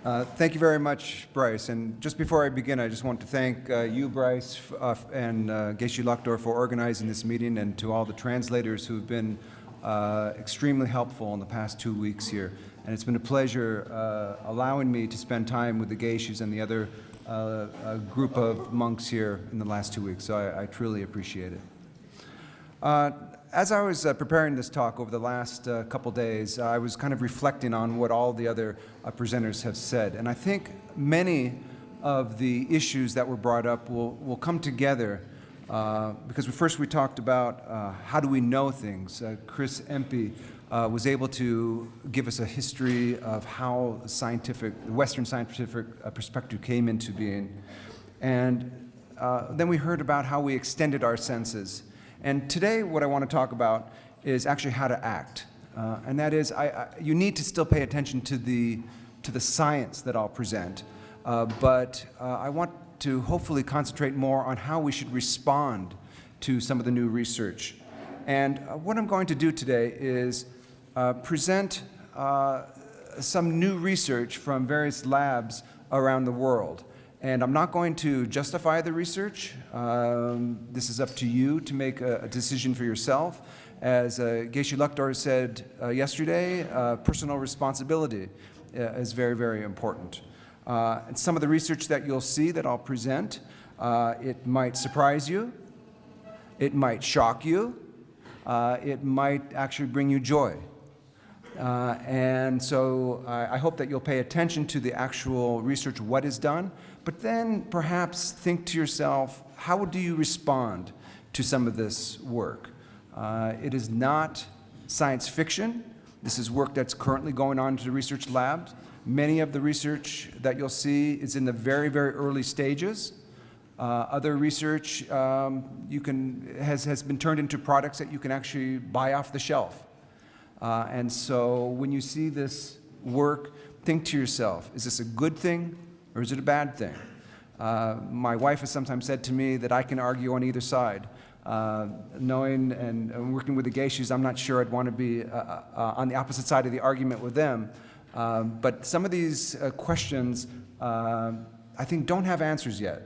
Thank you very much, Bryce. And just before I begin, I just want to thank you, Bryce, and Geshe Lakhdar for organizing this meeting, and to all the translators who've been extremely helpful in the past 2 weeks here. And it's been a pleasure allowing me to spend time with the Geshes and the other group of monks here in the last 2 weeks. So I truly appreciate it. As I was preparing this talk over the last couple days, I was kind of reflecting on what all the other presenters have said. And I think many of the issues that were brought up will come together because first we talked about how do we know things. Chris Empey was able to give us a history of how the Western scientific perspective came into being. And then we heard about how we extended our senses. And today what I want to talk about is actually how to act. And that is, you need to still pay attention to the science that I'll present, but I want to hopefully concentrate more on how we should respond to some of the new research. And what I'm going to do today is present some new research from various labs around the world. And I'm not going to justify the research. This is up to you to make a decision for yourself. As Geshe Lakhdar said yesterday, personal responsibility is very, very important. And some of the research that you'll see that I'll present, it might surprise you, it might shock you, it might actually bring you joy. And so I hope that you'll pay attention to the actual research, what is done, but then perhaps think to yourself, how do you respond to some of this work? It is not science fiction. This is work that's currently going on to the research labs. Many of the research that you'll see is in the very, very early stages. Other research has been turned into products that you can actually buy off the shelf. And so when you see this work, think to yourself, is this a good thing or is it a bad thing? My wife has sometimes said to me that I can argue on either side. Knowing and working with the Geshes, I'm not sure I'd want to be on the opposite side of the argument with them. But some of these questions, I think, don't have answers yet.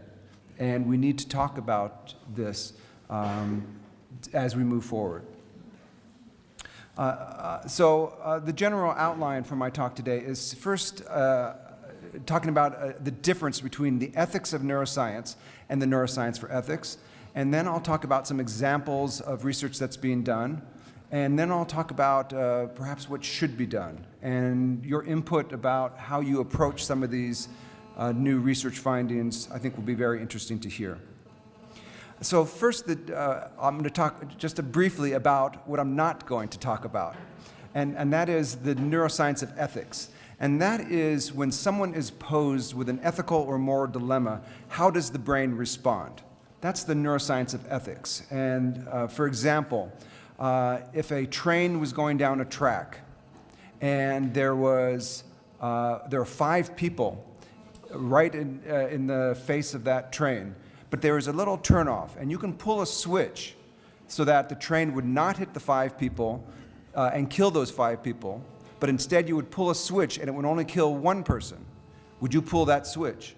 And we need to talk about this as we move forward. So the general outline for my talk today is first talking about the difference between the ethics of neuroscience and the neuroscience for ethics. And then I'll talk about some examples of research that's being done. And then I'll talk about perhaps what should be done and your input about how you approach some of these new research findings, I think will be very interesting to hear. So first, I'm going to talk just briefly about what I'm not going to talk about, and that is the neuroscience of ethics. And that is when someone is posed with an ethical or moral dilemma, how does the brain respond? That's the neuroscience of ethics. And for example, if a train was going down a track and there were 5 people right in the face of that train, but there is a little turnoff, and you can pull a switch so that the train would not hit the 5 people and kill those 5 people, but instead you would pull a switch and it would only kill 1 person. Would you pull that switch?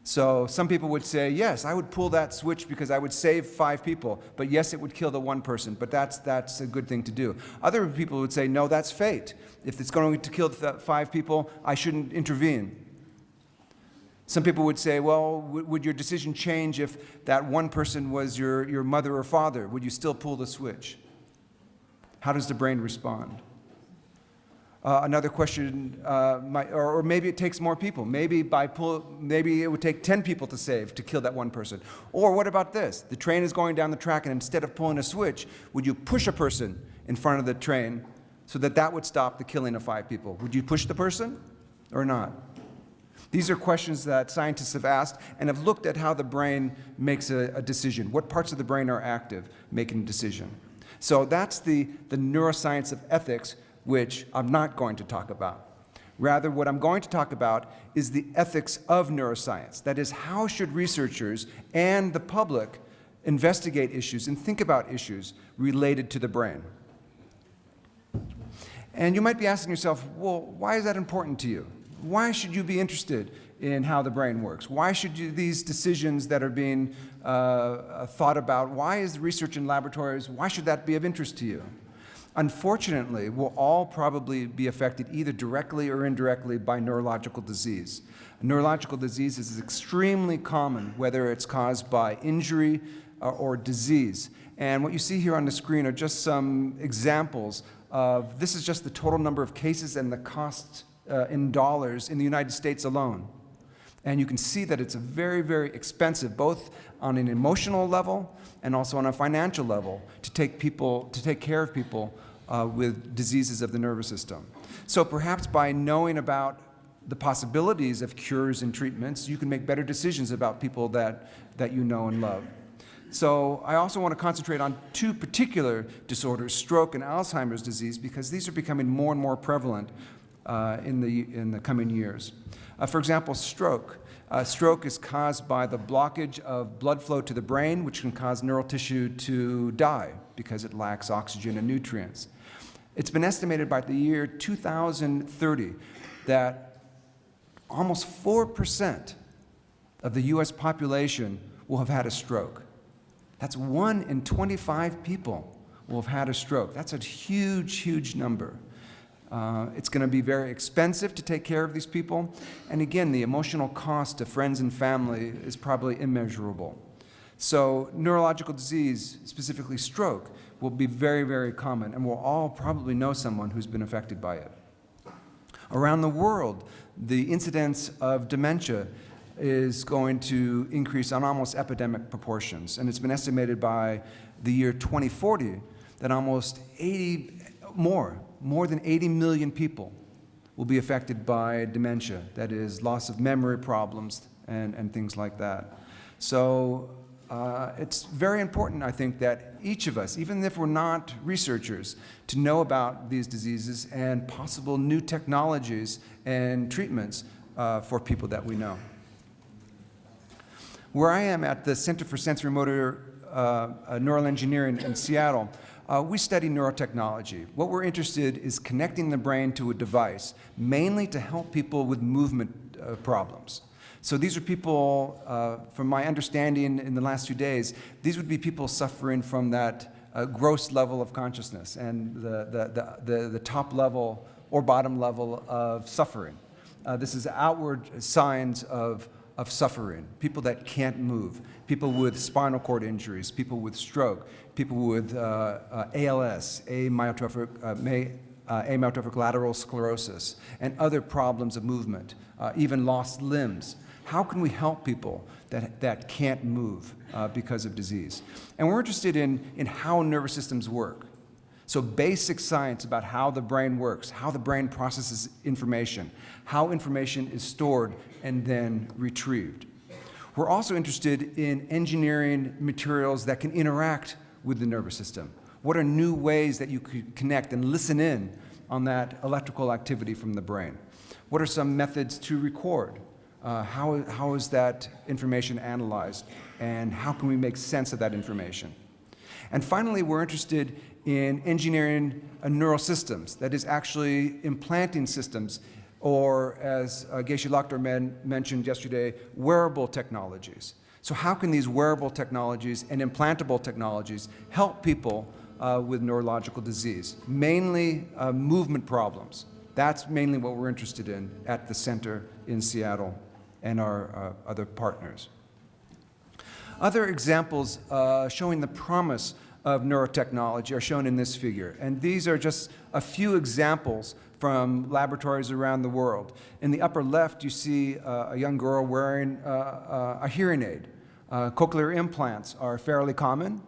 So some people would say, yes, I would pull that switch because I would save 5 people, but yes, it would kill the 1 person, but that's a good thing to do. Other people would say, no, that's fate. If it's going to kill the 5 people, I shouldn't intervene. Some people would say, well, would your decision change if that 1 person was your mother or father? Would you still pull the switch? How does the brain respond? Another question, or maybe it takes more people. Maybe it would take 10 people to kill that 1 person. Or what about this? The train is going down the track, and instead of pulling a switch, would you push a person in front of the train so that would stop the killing of 5 people? Would you push the person or not? These are questions that scientists have asked and have looked at how the brain makes a decision. What parts of the brain are active making a decision? So that's the neuroscience of ethics, which I'm not going to talk about. Rather, what I'm going to talk about is the ethics of neuroscience. That is, how should researchers and the public investigate issues and think about issues related to the brain? And you might be asking yourself, well, why is that important to you? Why should you be interested in how the brain works? Why should these decisions that are being thought about, why is research in laboratories, why should that be of interest to you? Unfortunately, we'll all probably be affected either directly or indirectly by neurological disease. Neurological disease is extremely common, whether it's caused by injury or disease. And what you see here on the screen are just some examples of, this is just the total number of cases and the cost in dollars in the United States alone. And you can see that it's very, very expensive, both on an emotional level and also on a financial level, to take care of people with diseases of the nervous system. So perhaps by knowing about the possibilities of cures and treatments, you can make better decisions about people that you know and love. So I also want to concentrate on two particular disorders, stroke and Alzheimer's disease, because these are becoming more and more prevalent in the coming years. For example, stroke. Stroke is caused by the blockage of blood flow to the brain, which can cause neural tissue to die because it lacks oxygen and nutrients. It's been estimated by the year 2030 that almost 4% of the US population will have had a stroke. That's 1 in 25 people will have had a stroke. That's a huge, huge number. It's going to be very expensive to take care of these people. And again, the emotional cost to friends and family is probably immeasurable. So neurological disease, specifically stroke, will be very, very common, and we'll all probably know someone who's been affected by it. Around the world, the incidence of dementia is going to increase on almost epidemic proportions. And it's been estimated by the year 2040 that almost more than 80 million people will be affected by dementia, that is, loss of memory problems and things like that. So it's very important, I think, that each of us, even if we're not researchers, to know about these diseases and possible new technologies and treatments for people that we know. Where I am at the Center for Sensorimotor Neural Engineering in Seattle, we study neurotechnology. What we're interested in is connecting the brain to a device, mainly to help people with movement problems. So these are people, from my understanding in the last few days, these would be people suffering from that gross level of consciousness and the top level or bottom level of suffering. This is outward signs of suffering, people that can't move, people with spinal cord injuries, people with stroke, people with ALS, amyotrophic lateral sclerosis, and other problems of movement, even lost limbs. How can we help people that can't move because of disease? And we're interested in how nervous systems work. So basic science about how the brain works, how the brain processes information, how information is stored and then retrieved. We're also interested in engineering materials that can interact with the nervous system. What are new ways that you could connect and listen in on that electrical activity from the brain? What are some methods to record? How is that information analyzed? And how can we make sense of that information? And finally, we're interested in engineering neural systems, that is actually implanting systems, or as Geshe Lakhdar mentioned yesterday, wearable technologies. So how can these wearable technologies and implantable technologies help people with neurological disease, mainly movement problems? That's mainly what we're interested in at the center in Seattle and our other partners. Other examples showing the promise of neurotechnology are shown in this figure. And these are just a few examples from laboratories around the world. In the upper left, you see a young girl wearing a hearing aid. Cochlear implants are fairly common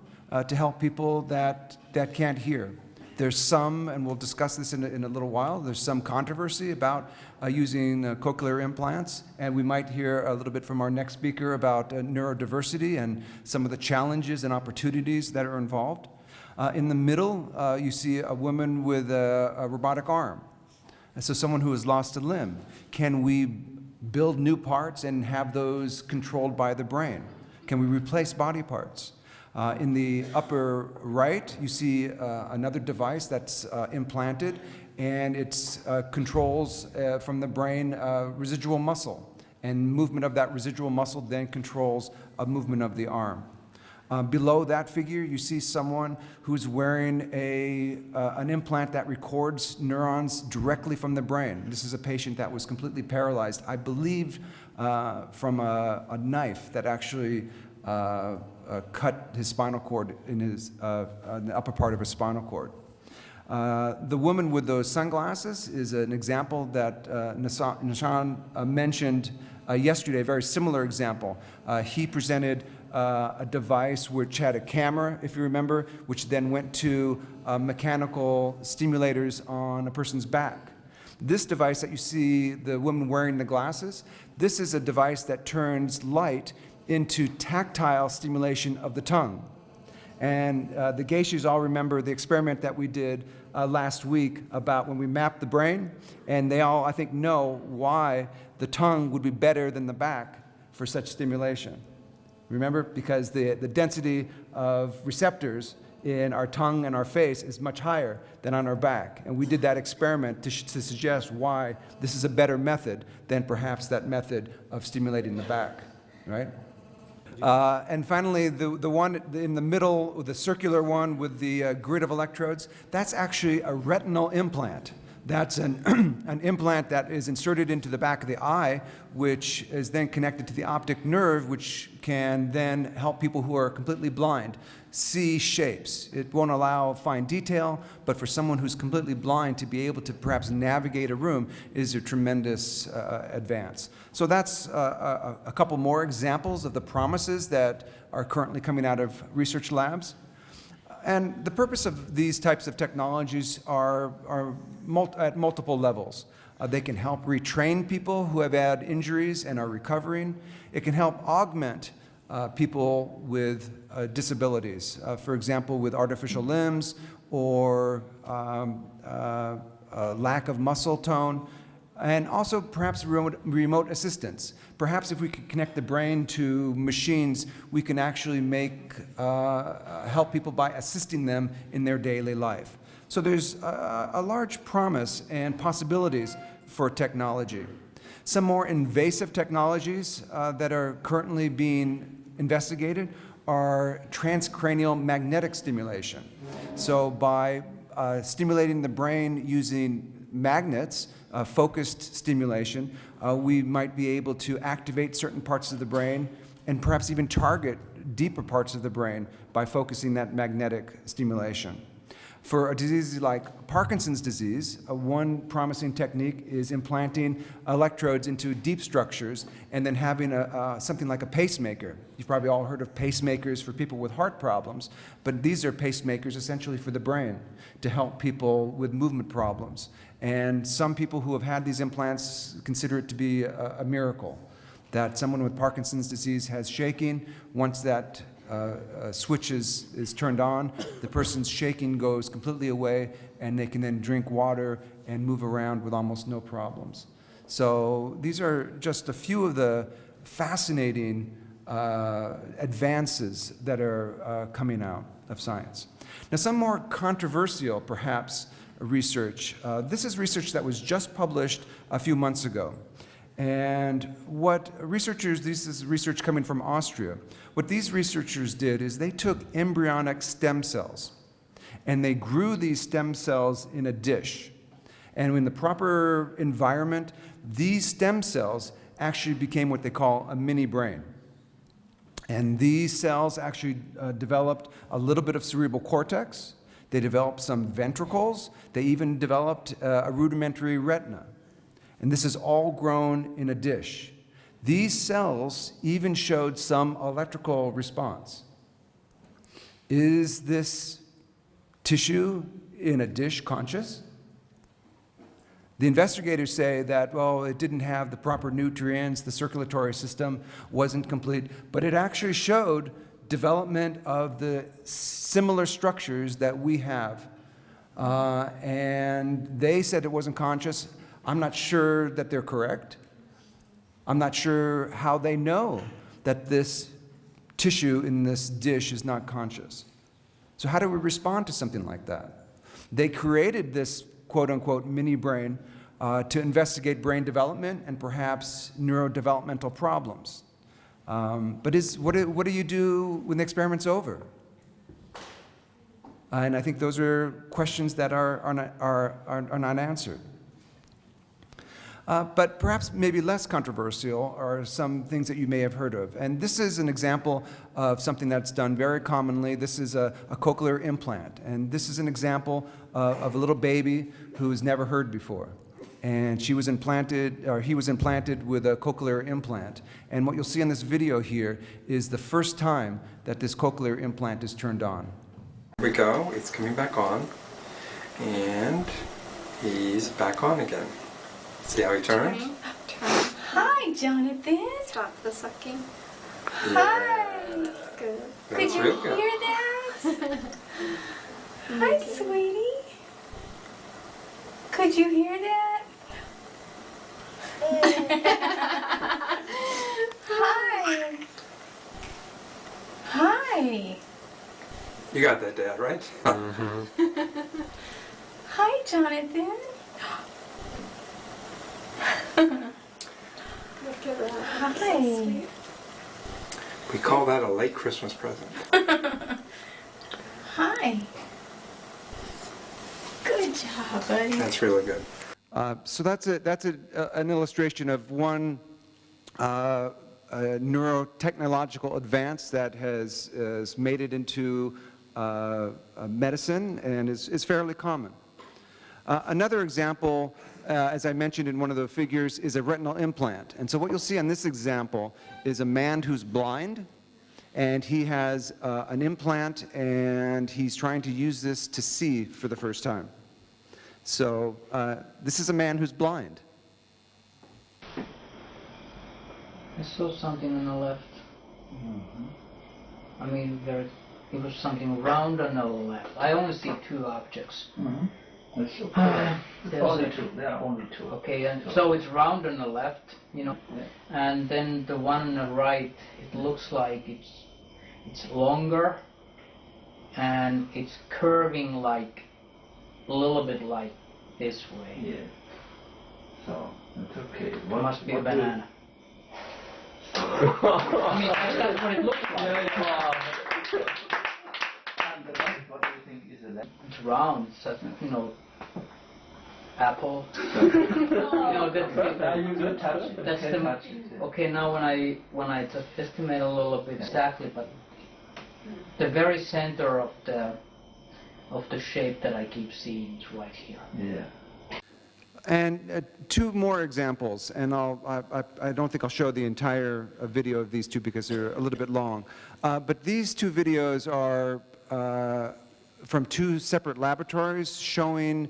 to help people that can't hear. There's some, and we'll discuss this in a little while, there's some controversy about using cochlear implants, and we might hear a little bit from our next speaker about neurodiversity and some of the challenges and opportunities that are involved. In the middle, you see a woman with a robotic arm. So someone who has lost a limb. Can we build new parts and have those controlled by the brain? Can we replace body parts? In the upper right, you see another device that's implanted, and it controls from the brain residual muscle. And movement of that residual muscle then controls a movement of the arm. Below that figure, you see someone who's wearing an implant that records neurons directly from the brain. This is a patient that was completely paralyzed, I believe, from a knife that actually cut his spinal cord in the upper part of his spinal cord. The woman with those sunglasses is an example that Nishan mentioned yesterday, a very similar example. He presented a device which had a camera, if you remember, which then went to mechanical stimulators on a person's back. This device that you see the woman wearing the glasses, this is a device that turns light into tactile stimulation of the tongue. And the Geishis all remember the experiment that we did last week about when we mapped the brain, and they all, I think, know why the tongue would be better than the back for such stimulation. Remember? Because the density of receptors in our tongue and our face is much higher than on our back. And we did that experiment to suggest why this is a better method than perhaps that method of stimulating the back, right? And finally, the one in the middle, the circular one with the grid of electrodes, that's actually a retinal implant. That's an implant that is inserted into the back of the eye, which is then connected to the optic nerve, which can then help people who are completely blind see shapes. It won't allow fine detail, but for someone who's completely blind to be able to perhaps navigate a room is a tremendous advance. So that's a couple more examples of the promises that are currently coming out of research labs. And the purpose of these types of technologies are at multiple levels. They can help retrain people who have had injuries and are recovering. It can help augment people with disabilities, for example, with artificial limbs or lack of muscle tone, and also perhaps remote assistance. Perhaps if we can connect the brain to machines, we can actually help people by assisting them in their daily life. So there's a large promise and possibilities for technology. Some more invasive technologies that are currently being investigated are transcranial magnetic stimulation. So by stimulating the brain using magnets, focused stimulation, we might be able to activate certain parts of the brain and perhaps even target deeper parts of the brain by focusing that magnetic stimulation. For a disease like Parkinson's disease, one promising technique is implanting electrodes into deep structures and then having something like a pacemaker. You've probably all heard of pacemakers for people with heart problems, but these are pacemakers essentially for the brain to help people with movement problems. And some people who have had these implants consider it to be a miracle, that someone with Parkinson's disease has shaking. Once that switch is turned on, the person's shaking goes completely away, and they can then drink water and move around with almost no problems. So these are just a few of the fascinating advances that are coming out of science. Now, some more controversial, perhaps, research. This is research that was just published a few months ago. And what researchers, this is research coming from Austria, what these researchers did is they took embryonic stem cells and they grew these stem cells in a dish. And in the proper environment, these stem cells actually became what they call a mini brain. And these cells actually developed a little bit of cerebral cortex. They developed some ventricles. They even developed a rudimentary retina. And this is all grown in a dish. These cells even showed some electrical response. Is this tissue in a dish conscious? The investigators say that, well, it didn't have the proper nutrients, the circulatory system wasn't complete, but it actually showed development of the similar structures that we have. And they said it wasn't conscious. I'm not sure that they're correct. I'm not sure how they know that this tissue in this dish is not conscious. So how do we respond to something like that? They created this quote-unquote mini brain to investigate brain development and perhaps neurodevelopmental problems. But what do you do when the experiment's over? And I think those are questions that are not answered. But perhaps maybe less controversial are some things that you may have heard of. And this is an example of something that's done very commonly. This is a cochlear implant. And this is an example of a little baby who's never heard before. And he was implanted with a cochlear implant. And what you'll see in this video here is the first time that this cochlear implant is turned on. Here we go, it's coming back on, and he's back on again. See how he turns? Turn. Hi, Jonathan. Stop the sucking. Hi. Good. Could That's you real good. hear that? Hi, sweetie. Could you hear that? Hi. Hi. You got that, Dad, right? Hi, Jonathan. Look at that. That's so Hi. sweet. We call that a late Christmas present. Hi. Good job, buddy. That's really good. So that's an illustration of one neurotechnological advance that has made it into medicine and is fairly common. Another example, as I mentioned in one of the figures, is a retinal implant. And so what you'll see on this example is a man who's blind, and he has an implant, and he's trying to use this to see for the first time. So this is a man who's blind. I saw something on the left. I mean, it was something round on the left. I only see two objects. That's okay. There's Only a- two. There are only two. Okay, and so it's round on the left, you know, and then the one on the right, it looks like it's longer, and it's curving like a little bit like this way. Yeah. So it's okay. It must be a banana. I mean, that's what it looks like. And what do you think is the left? It's round, so, you know, apple. You know, You touch it. that's You the, can touch it. okay, now when I just estimate a little bit exactly, but the very center of the shape that I keep seeing is right here. Yeah. And two more examples, and I don't think I'll show the entire video of these two because they're a little bit long. But these two videos are from two separate laboratories showing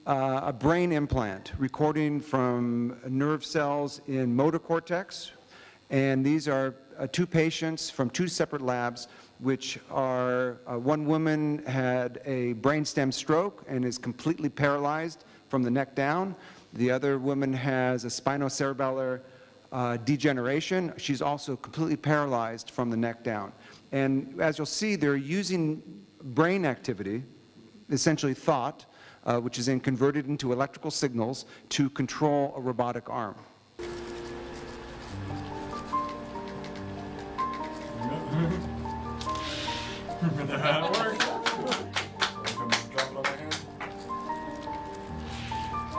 a brain implant recording from nerve cells in motor cortex. And these are two patients from two separate labs, which are one woman had a brainstem stroke and is completely paralyzed from the neck down. The other woman has a spinocerebellar degeneration. She's also completely paralyzed from the neck down. And as you'll see, they're using brain activity, essentially thought, which is then converted into electrical signals to control a robotic arm. That works.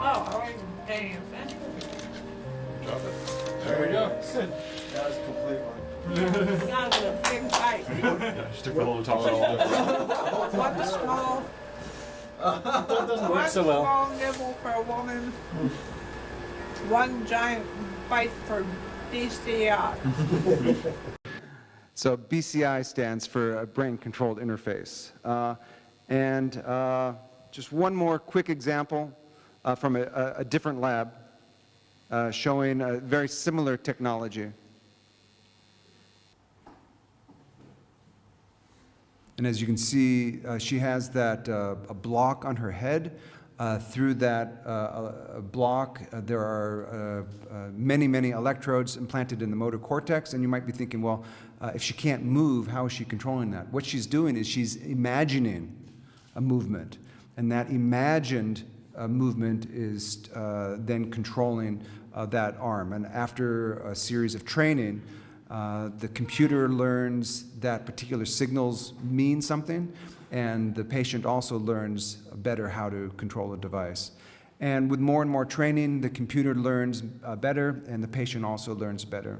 Oh, I wasn't paying attention. Drop it. There we go. That was a complete one. Not a big bite. Yeah, just took a little taller all different. One small, Doesn't work one so well. small nibble for a woman. One giant bite for DCI. So BCI stands for a brain-controlled interface. Just one more quick example from a different lab showing a very similar technology. And as you can see, she has that a block on her head. Through that block, there are many, many electrodes implanted in the motor cortex, and you might be thinking, well, if she can't move, how is she controlling that? What she's doing is she's imagining a movement, and that imagined movement is then controlling that arm. And after a series of training, the computer learns that particular signals mean something, and the patient also learns better how to control the device. And with more and more training, the computer learns better, and the patient also learns better.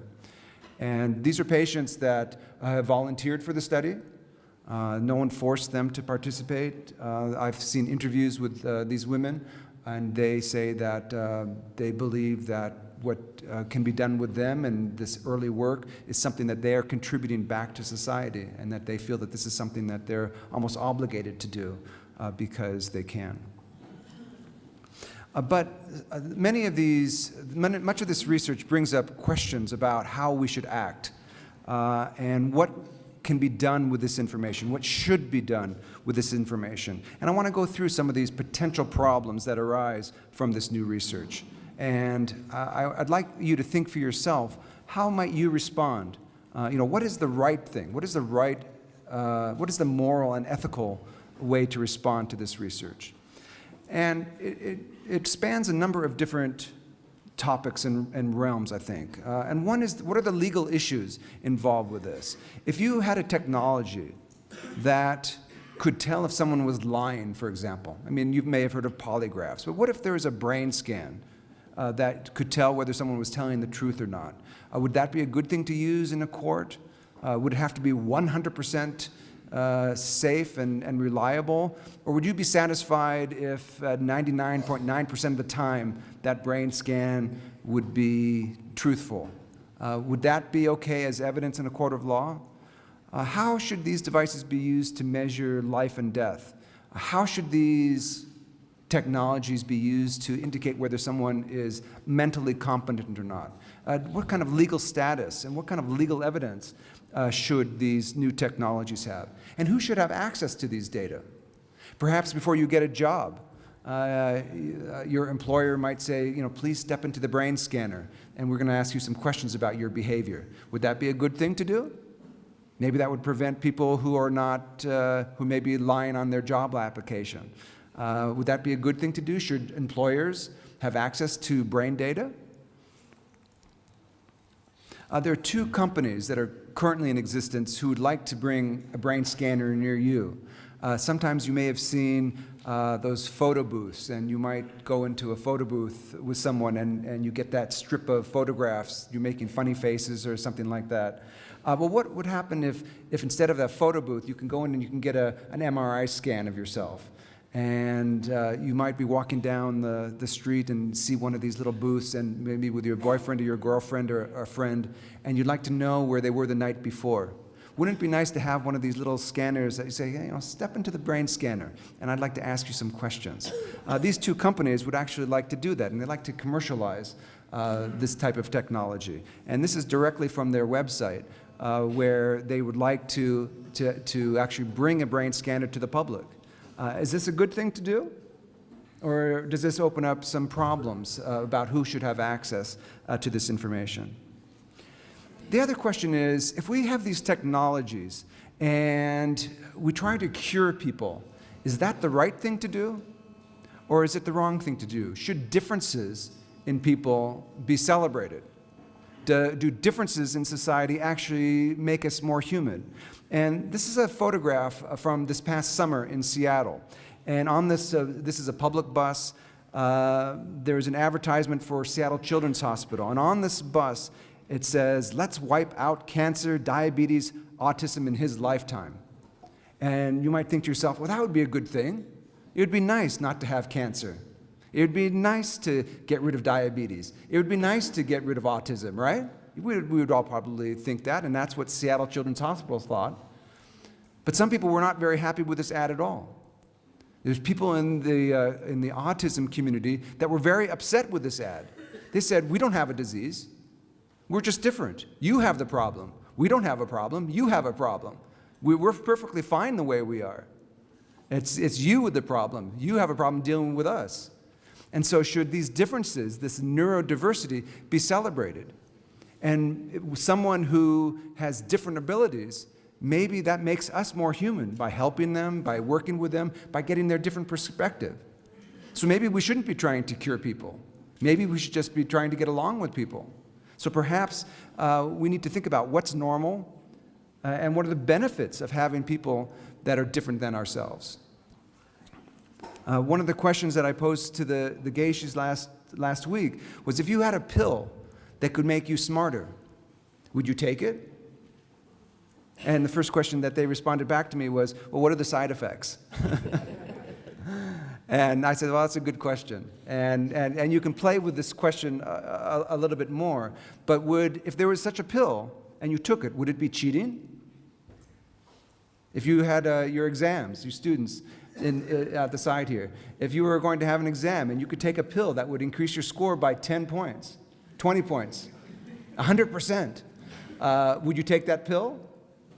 And these are patients that have volunteered for the study. No one forced them to participate. I've seen interviews with these women, and they say that they believe that what can be done with them and this early work is something that they are contributing back to society, and that they feel that this is something that they're almost obligated to do because they can. But much of this research brings up questions about how we should act and what can be done with this information, what should be done with this information. And I want to go through some of these potential problems that arise from this new research. And I'd like you to think for yourself, how might you respond? What is the right thing? What is the moral and ethical way to respond to this research? And it spans a number of different topics and realms, I think. And one is, what are the legal issues involved with this? If you had a technology that could tell if someone was lying, for example. I mean, you may have heard of polygraphs, but what if there was a brain scan that could tell whether someone was telling the truth or not? Would that be a good thing to use in a court? Would it have to be 100% safe and reliable? Or would you be satisfied if 99.9% of the time that brain scan would be truthful? Would that be okay as evidence in a court of law? How should these devices be used to measure life and death? How should these technologies be used to indicate whether someone is mentally competent or not? What kind of legal status and what kind of legal evidence should these new technologies have? And who should have access to these data? Perhaps before you get a job, your employer might say, please step into the brain scanner, and we're going to ask you some questions about your behavior. Would that be a good thing to do? Maybe that would prevent people who are not, who may be lying on their job application. Would that be a good thing to do? Should employers have access to brain data? There are two companies that are currently in existence who would like to bring a brain scanner near you. Sometimes you may have seen those photo booths, and you might go into a photo booth with someone and you get that strip of photographs, you're making funny faces or something like that. Well, what would happen if instead of that photo booth, you can go in and you can get an MRI scan of yourself? And you might be walking down the street and see one of these little booths, and maybe with your boyfriend or your girlfriend or a friend, and you'd like to know where they were the night before. Wouldn't it be nice to have one of these little scanners that you say, hey, step into the brain scanner, and I'd like to ask you some questions. These two companies would actually like to do that, and they'd like to commercialize this type of technology. And this is directly from their website, where they would like to actually bring a brain scanner to the public. Is this a good thing to do? Or does this open up some problems about who should have access to this information? The other question is, if we have these technologies and we try to cure people, is that the right thing to do? Or is it the wrong thing to do? Should differences in people be celebrated? Do differences in society actually make us more human? And this is a photograph from this past summer in Seattle. And on this is a public bus. There's an advertisement for Seattle Children's Hospital. And on this bus, it says, let's wipe out cancer, diabetes, autism in his lifetime. And you might think to yourself, well, that would be a good thing. It would be nice not to have cancer. It would be nice to get rid of diabetes. It would be nice to get rid of autism, right? We would all probably think that, and that's what Seattle Children's Hospital thought. But some people were not very happy with this ad at all. There's people in the autism community that were very upset with this ad. They said, we don't have a disease. We're just different. You have the problem. We don't have a problem. You have a problem. We're perfectly fine the way we are. It's you with the problem. You have a problem dealing with us. And so should these differences, this neurodiversity, be celebrated? And someone who has different abilities, maybe that makes us more human by helping them, by working with them, by getting their different perspective. So maybe we shouldn't be trying to cure people. Maybe we should just be trying to get along with people. So perhaps we need to think about what's normal and what are the benefits of having people that are different than ourselves. One of the questions that I posed to the geishis last week was, if you had a pill that could make you smarter, would you take it? And the first question that they responded back to me was, well, what are the side effects? And I said, well, that's a good question. And you can play with this question a little bit more. But if there was such a pill and you took it, would it be cheating? If you had your exams, your students at the side here, if you were going to have an exam and you could take a pill that would increase your score by 10 points, 20 points, 100%, would you take that pill?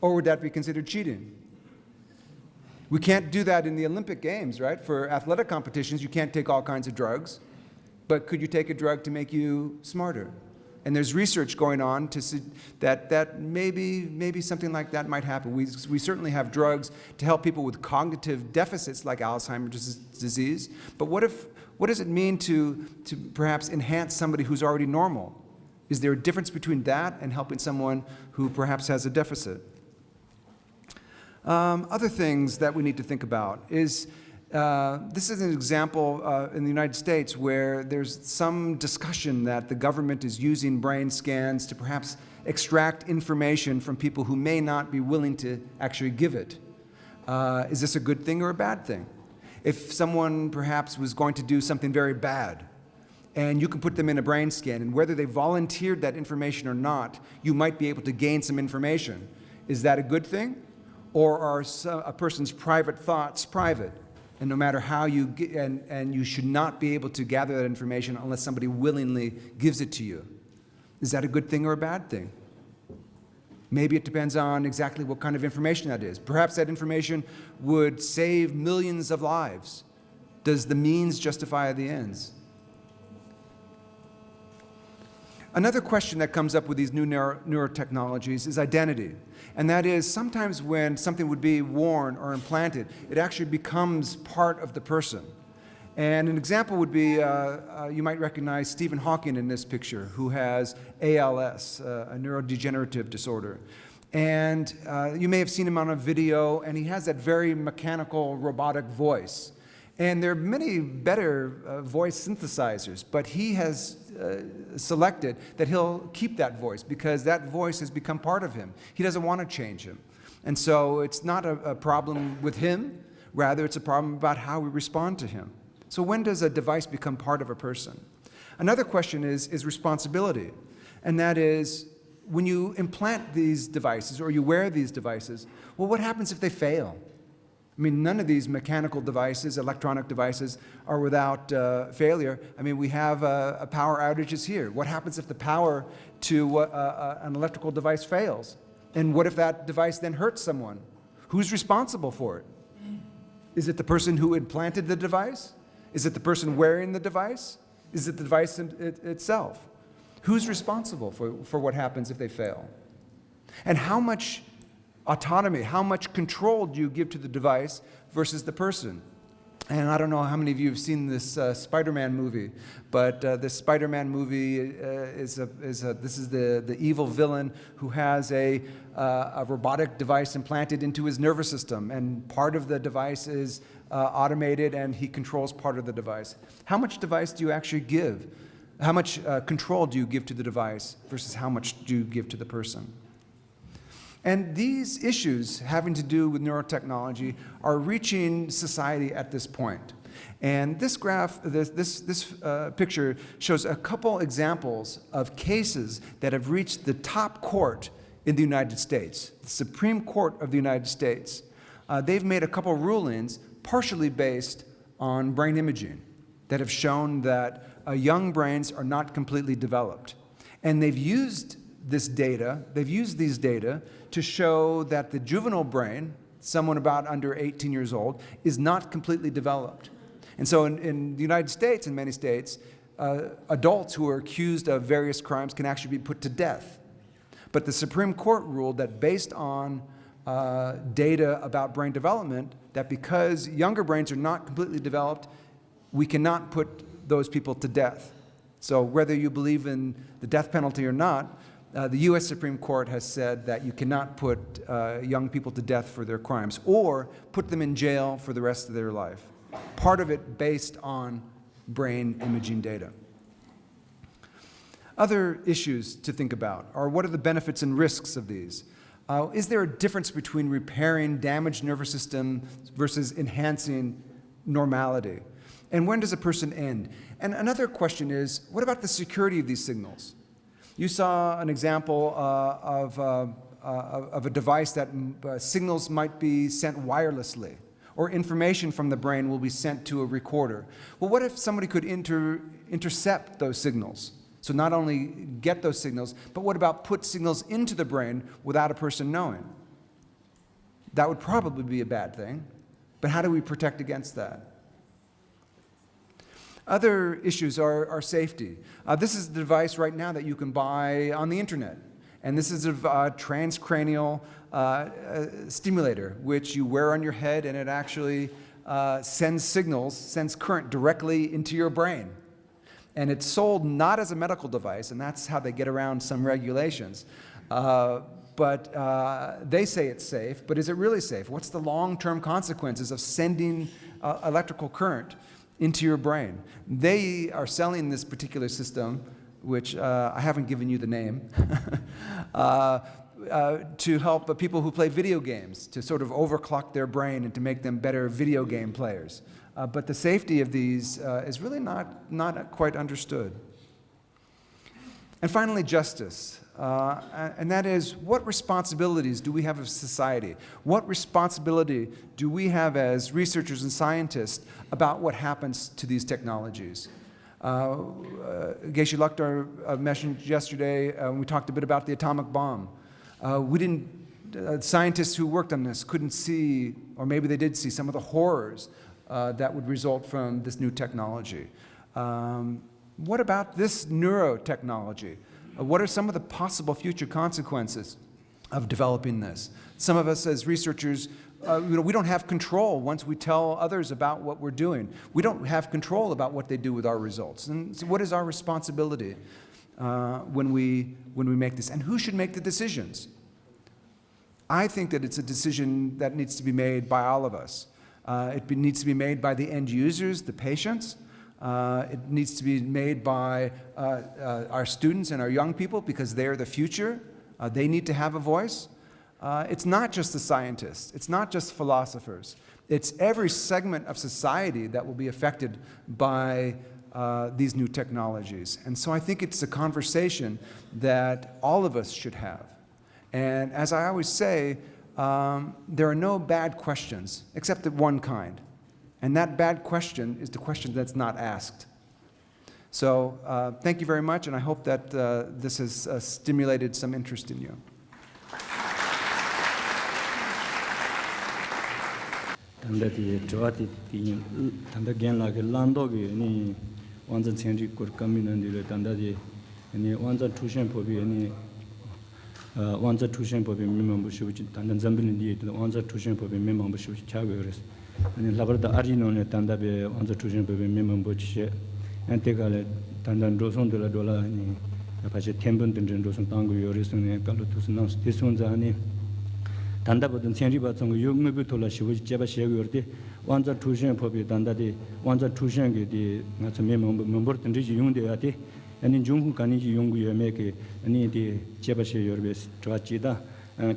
Or would that be considered cheating? We can't do that in the Olympic Games, right? For athletic competitions, you can't take all kinds of drugs. But could you take a drug to make you smarter? And there's research going on to see that maybe something like that might happen. We certainly have drugs to help people with cognitive deficits like Alzheimer's disease. But what does it mean to perhaps enhance somebody who's already normal? Is there a difference between that and helping someone who perhaps has a deficit? Other things that we need to think about is, this is an example in the United States where there's some discussion that the government is using brain scans to perhaps extract information from people who may not be willing to actually give it. Is this a good thing or a bad thing? If someone perhaps was going to do something very bad, and you can put them in a brain scan, and whether they volunteered that information or not, you might be able to gain some information. Is that a good thing? Or are a person's private thoughts private? And no matter how you get, and you should not be able to gather that information unless somebody willingly gives it to you. Is that a good thing or a bad thing? Maybe it depends on exactly what kind of information that is. Perhaps that information would save millions of lives. Does the means justify the ends? Another question that comes up with these new neurotechnologies is identity. And that is, sometimes when something would be worn or implanted, it actually becomes part of the person. And an example would be, you might recognize Stephen Hawking in this picture, who has ALS, a neurodegenerative disorder. And you may have seen him on a video, and he has that very mechanical, robotic voice. And there are many better voice synthesizers, but he has selected that he'll keep that voice because that voice has become part of him. He doesn't want to change him. And so it's not a problem with him, rather it's a problem about how we respond to him. So when does a device become part of a person? Another question is responsibility, and that is, when you implant these devices or you wear these devices, well, what happens if they fail? I mean, none of these mechanical devices, electronic devices, are without failure. I mean, we have power outages here. What happens if the power to an electrical device fails? And what if that device then hurts someone? Who's responsible for it? Is it the person who implanted the device? Is it the person wearing the device? Is it the device itself? Who's responsible for what happens if they fail? And how much autonomy, how much control do you give to the device versus the person? And I don't know how many of you have seen this Spider-Man movie, but this Spider-Man movie this is the evil villain who has a robotic device implanted into his nervous system, and part of the device is automated, and he controls part of the device. How much device do you actually give? How much control do you give to the device versus how much do you give to the person? And these issues having to do with neurotechnology are reaching society at this point. And this graph, this picture shows a couple examples of cases that have reached the top court in the United States, the Supreme Court of the United States. They've made a couple rulings partially based on brain imaging that have shown that young brains are not completely developed. And they've used these data to show that the juvenile brain, someone about under 18 years old, is not completely developed. And so in the United States, in many states, adults who are accused of various crimes can actually be put to death. But the Supreme Court ruled that based on data about brain development, that because younger brains are not completely developed, we cannot put those people to death. So whether you believe in the death penalty or not, the U.S. Supreme Court has said that you cannot put young people to death for their crimes or put them in jail for the rest of their life. Part of it based on brain imaging data. Other issues to think about are what are the benefits and risks of these? Is there a difference between repairing damaged nervous system versus enhancing normality? And when does a person end? And another question is, what about the security of these signals? You saw an example of a device that signals might be sent wirelessly, or information from the brain will be sent to a recorder. Well, what if somebody could intercept those signals? So not only get those signals, but what about put signals into the brain without a person knowing? That would probably be a bad thing, but how do we protect against that? Other issues are safety. This is the device right now that you can buy on the internet. And this is a transcranial stimulator, which you wear on your head, and it actually sends current directly into your brain. And it's sold not as a medical device, and that's how they get around some regulations. But they say it's safe, but is it really safe? What's the long-term consequences of sending electrical current into your brain? They are selling this particular system, which I haven't given you the name, to help people who play video games, to sort of overclock their brain and to make them better video game players. But the safety of these is really not quite understood. And finally, justice. And that is, what responsibilities do we have as society? What responsibility do we have as researchers and scientists about what happens to these technologies? Geshe Lakhdar mentioned yesterday, we talked a bit about the atomic bomb. Scientists who worked on this couldn't see, or maybe they did see, some of the horrors that would result from this new technology. What about this neurotechnology? What are some of the possible future consequences of developing this? Some of us as researchers, we don't have control once we tell others about what we're doing. We don't have control about what they do with our results. And so what is our responsibility when we make this? And who should make the decisions? I think that it's a decision that needs to be made by all of us. It needs to be made by the end users, the patients. It needs to be made by our students and our young people, because they're the future. They need to have a voice. It's not just the scientists. It's not just philosophers. It's every segment of society that will be affected by these new technologies. And so I think it's a conversation that all of us should have. And as I always say, there are no bad questions, except that one kind. And that bad question is the question that's not asked. So thank you very much, and I hope that this has stimulated some interest in you. wanza tushen pobe memambu shuchi tandan zambilin di wanza tushen pobe memambu shuchi chagores ani labarda arino ne tandabe wanza tushen pobe memambu che antegale tandan doson de la dola ni apache tembun den doson tangu yoresune kalu tusna tisonza ani 단다보든 천리바 정도 용매부 돌아 시부지 제바 시역이orde 완자 투션 법이 단다디 완자 투션게디 나서 멤버든 지지 용돼야디 아니 중국 간이지 용구여매게 아니디 제바 시역이orde 좋아지다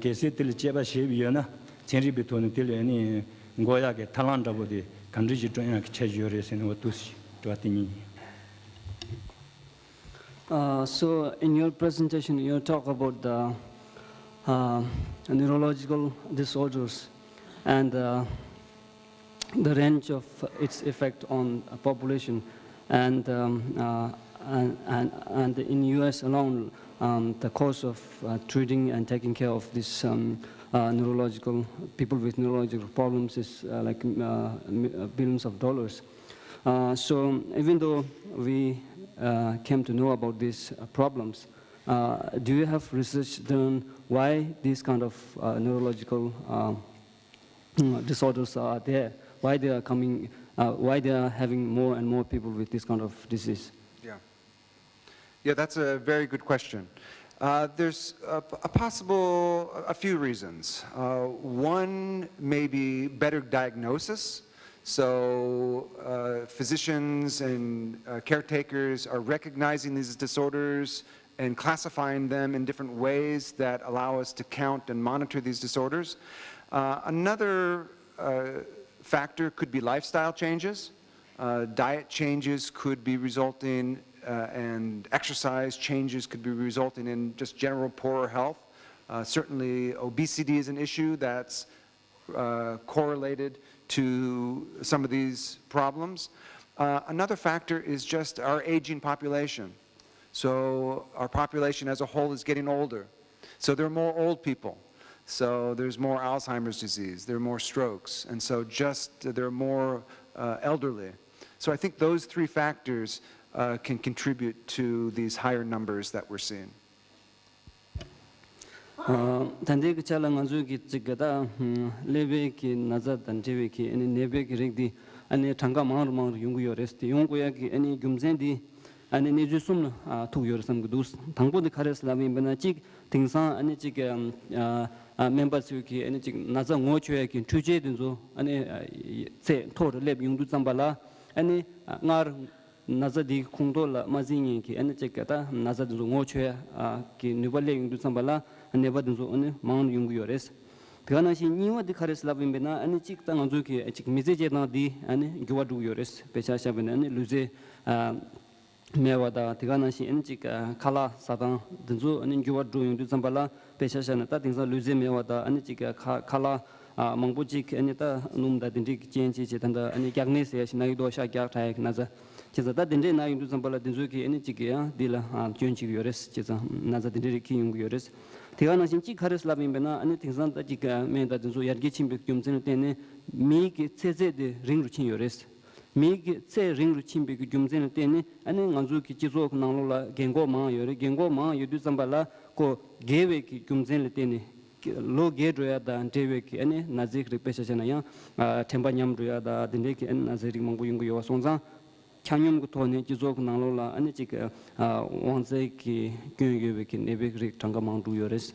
계세들 제바 시비여나 천리비토는 들 아니 고야게 탈란다보디 간지지 좀야게 체지요레스는 어떠시 좋아티니. So in your presentation you talk about the neurological disorders and the range of its effect on a population, and in US alone the cost of treating and taking care of this neurological people with neurological problems is like billions of dollars. So even though we came to know about these problems, do you have research done why these kind of neurological disorders are there, why they are coming why they are having more and more people with this kind of disease? Yeah, that's a very good question. There's a few reasons. One may be better diagnosis. So physicians and caretakers are recognizing these disorders and classifying them in different ways that allow us to count and monitor these disorders. Another factor could be lifestyle changes. Diet changes could be resulting and exercise changes could be resulting in just general poorer health. Certainly obesity is an issue that's correlated to some of these problems. Another factor is just our aging population. So our population as a whole is getting older. So there are more old people. So there's more Alzheimer's disease, there are more strokes, and so there are more elderly. So I think those three factors can contribute to these higher numbers that we're seeing. 단대 그 차랑 아주 기적다 레베기 나자 단제베기 아니 네베기 릭디 아니 장가 마르마르 용구요레스티 용구야기 아니 금젠디 아니 네주숨 투요르삼 그두스 당보디 카레슬라미 베나직 등산 아니 직 멤버스기 아니 직 나자 ngocho야기 투제든조 아니 세 토르 레비 용두 잠발라 아니 ngar 나자디 콩돌라 마징이기 아니 직가다 나자든조 ngocho야 기 니발레 용두 잠발라 네바든조 아니 마운 용구요레스 그가나시 니와디 카레슬라빈베나 아니 직당 안조기 직 미제제나디 아니 교와두요레스 베차샤베나 아니 루제 메와다 티가나시 엔지가 칼라 사단 든조 아니 교와두 용두 잠발라 베차샤나 따딩자 루제 메와다 아니 지가 칼라 망부직 아니다 놈다 딘디 젠지 제단다 아니 갸그네스 시나이도 샤갸 타이크 나자 제자다 딘데 나 용두 잠발라 딘조기 아니 지게야 딜라 쫀지 요레스 제자 나자 딘디 키 용구 요레스 티가나 신치 카레슬라빈베나 아니 팅산다 지가 메다 든조 야르게 침백 좀즈는 때네 미기 체제데 링루친 요레스 미기 체 링루 침백 좀즈는 때네 아니 nganzuki jizo nanglola gengo ma yore gengo ma yudu zambala ko geweki 좀즈는 때네 로 게드야다 데웨키 아니 나직 리페셔나 야 템바냠 드야다 딘데키 엔 나제리 망부 용고 요 송자 창념고 토네 지조 나로라 아니 지가 원제키 gyöge베키 네베그릭 장가망두 요레스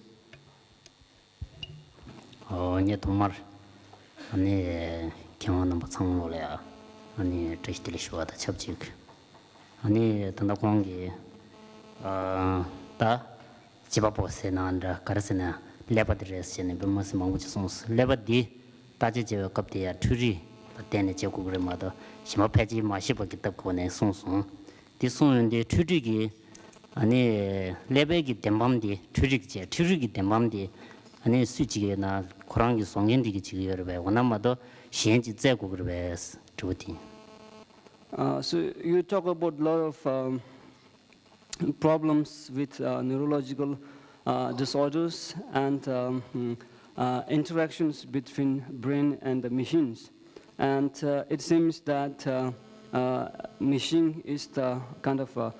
니 도말 아니 경험은 뭐 상로래야 아니 트리스틸이 쇼다 첩직 아니 단다 광기 다 집아보세나한다 가르스나 레바드레스네 베모스 망부치 송스 레바디 다지제 갑디야 투리 때문에 제고 그래마다 심어 패지 마시버 기tab고네 송송 디송인데 투리기 아니 레베기 덴밤디 투리기제 투리기 덴밤디 아니 수지게나 코랑기 송인디기 지여베 원나마도 시엔지 제고 그래 주디 So you talk about a lot of problems with neurological disorders and interactions between brain and the machines. And it seems that machine is the kind of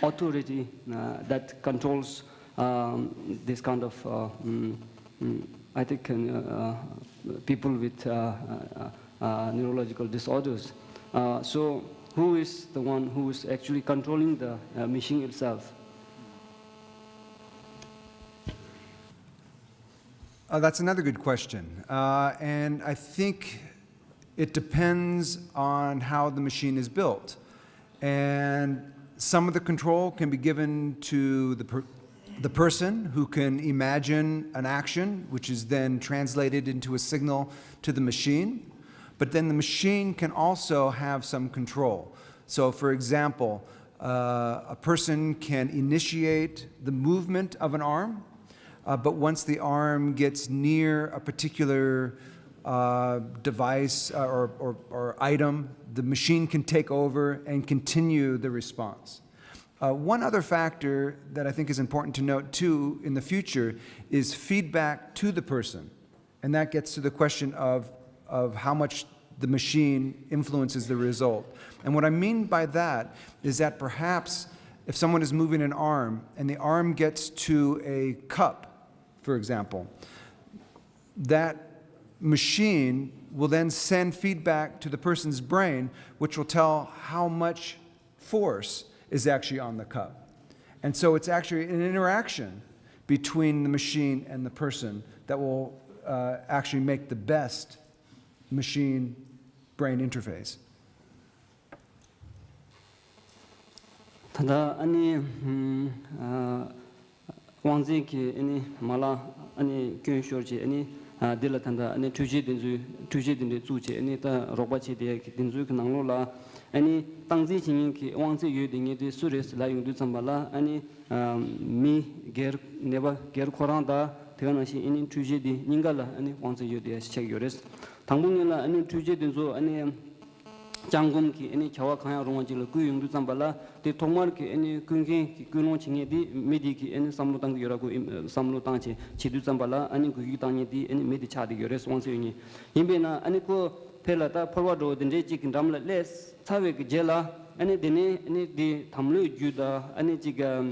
authority that controls this kind of, I think, people with neurological disorders. So who is the one who is actually controlling the machine itself? That's another good question. And I think it depends on how the machine is built. And some of the control can be given to the person who can imagine an action, which is then translated into a signal to the machine. But then the machine can also have some control. So for example, a person can initiate the movement of an arm, but once the arm gets near a particular device or item, the machine can take over and continue the response. One other factor that I think is important to note too in the future is feedback to the person. And that gets to the question of how much the machine influences the result. And what I mean by that is that perhaps if someone is moving an arm and the arm gets to a cup, for example, that machine will then send feedback to the person's brain, which will tell how much force is actually on the cup. And so it's actually an interaction between the machine and the person that will actually make the best machine-brain interface. Tanda ani wangzi ki ani mala ani kyun shorji ani dila tanda ani tuji dindu zuji ani ta roba chi de ki dindu ki nanglo la ani tangzi chingin ki wangzi yu dingi de suris la yung du zambala ani mi ger neba ger korang da tegana shi ani tuji di ningala ani wangzi yu de chek yores tangbung la ani tuji dindu ani 장금 기 애니 겨와 강야 롱원지를 그 용도 잠발라 데 통말 기 애니 근게 기 근원 칭에 디 미디 기 애니 삼로당 요라고 삼로당치 지두 잠발라 아니 그기 당에 디 애니 미디 차디 요레스 원세니 임베나 아니 그 펠라다 포워드 딘데 지kin 담라 레스 차베 기 젤라 아니 데네 아니 디 담루 주다 아니 지가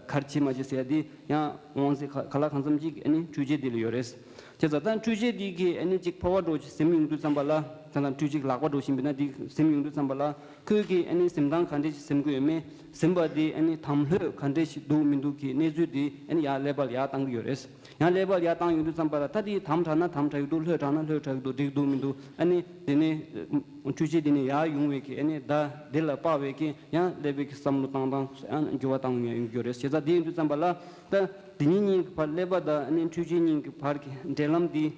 카르치 마지세디 야 원세 칼라 칸섬지 아니 주제 딜 요레스 제자단 주제 디기 아니 지 포워드 세밍도 잠발라 tangan tujik lakwa do simbina di sim yung sambala kugi ani simdang khande simgu yeme simba di ani thamhe khande do mindu ki neju di ani ya level ya tang yores ya level ya tang yung sambala tadi tham thana tham thai do le thana le thai do dik do mindu ani dine tuji dine ya yung we ki ani da dela pa we ki ya lebe ki samlu tang tang an juwa tang yung yores jeza di yung sambala ta dini ni pa leba da ani tuji ni par ki delam di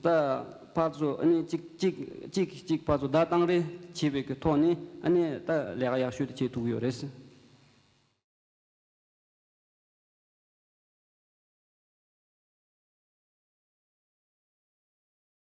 ta 파조 아니 찍 파조 다당레 집에 그 토니 아니 다 내가 야슈드 제 두고요레스